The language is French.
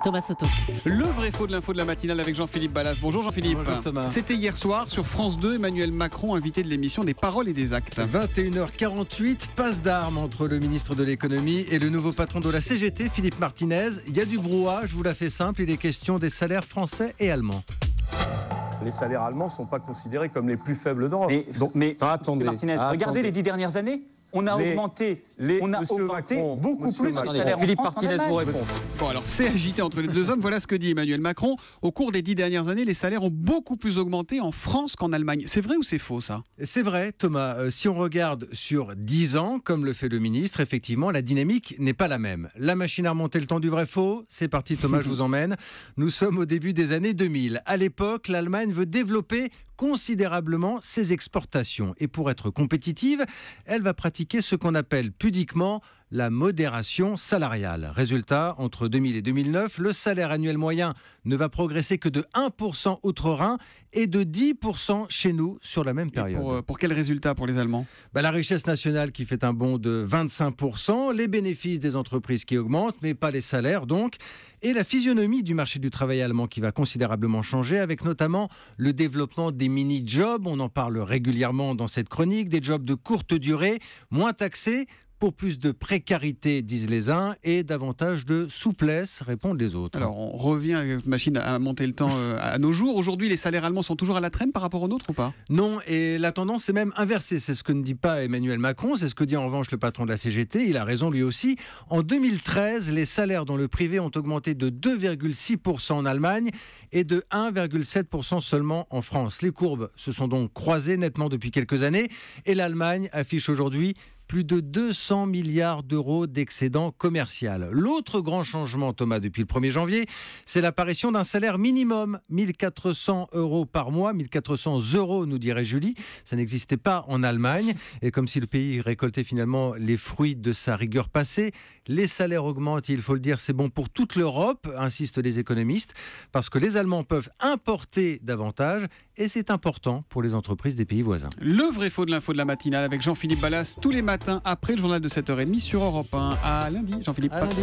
Thomas Soto. Le vrai faux de l'info de la matinale avec Jean-Philippe Ballas. Bonjour Jean-Philippe. Bonjour Thomas. C'était hier soir sur France 2, Emmanuel Macron, invité de l'émission des Paroles et des Actes. 21h48, passe d'armes entre le ministre de l'économie et le nouveau patron de la CGT, Philippe Martinez. Il y a du brouhaha, je vous la fais simple, il est question des salaires français et allemands. Les salaires allemands ne sont pas considérés comme les plus faibles d'Europe. Mais attendez, Martinez, regardez les 10 dernières années. On a augmenté Macron, beaucoup plus les Attendez, salaires en Philippe France qu'en Martinez vous Allemagne. répond. Bon, alors c'est agité entre les deux hommes. Voilà ce que dit Emmanuel Macron. Au cours des 10 dernières années, les salaires ont beaucoup plus augmenté en France qu'en Allemagne. C'est vrai ou c'est faux ça? C'est vrai Thomas, si on regarde sur 10 ans, comme le fait le ministre, effectivement la dynamique n'est pas la même. La machine à remonter le temps du vrai faux, c'est parti Thomas, je vous emmène. Nous sommes au début des années 2000. À l'époque, l'Allemagne veut développer considérablement ses exportations. Et pour être compétitive, elle va pratiquer ce qu'on appelle pudiquement la modération salariale. Résultat, entre 2000 et 2009, le salaire annuel moyen ne va progresser que de 1% outre-Rhin et de 10% chez nous sur la même période. Pour quel résultat pour les Allemands? La richesse nationale qui fait un bond de 25%, les bénéfices des entreprises qui augmentent, mais pas les salaires donc, et la physionomie du marché du travail allemand qui va considérablement changer, avec notamment le développement des mini-jobs, on en parle régulièrement dans cette chronique, des jobs de courte durée, moins taxés, pour plus de précarité, disent les uns, et davantage de souplesse, répondent les autres. Alors, on revient avec une machine à monter le temps à nos jours. Aujourd'hui, les salaires allemands sont toujours à la traîne par rapport aux nôtres ou pas? Non, et la tendance est même inversée. C'est ce que ne dit pas Emmanuel Macron, c'est ce que dit en revanche le patron de la CGT. Il a raison lui aussi. En 2013, les salaires dans le privé ont augmenté de 2,6% en Allemagne et de 1,7% seulement en France. Les courbes se sont donc croisées nettement depuis quelques années et l'Allemagne affiche aujourd'hui plus de 200 milliards d'euros d'excédent commercial. L'autre grand changement, Thomas, depuis le 1er janvier, c'est l'apparition d'un salaire minimum, 1400 euros par mois, 1400 euros, nous dirait Julie. Ça n'existait pas en Allemagne. Et comme si le pays récoltait finalement les fruits de sa rigueur passée, les salaires augmentent, il faut le dire, c'est bon pour toute l'Europe, insistent les économistes, parce que les Allemands peuvent importer davantage et c'est important pour les entreprises des pays voisins. Le vrai faux de l'info de la matinale avec Jean-Philippe Ballas tous les matins après le journal de 7h30 sur Europe 1. À lundi, Jean-Philippe. À lundi.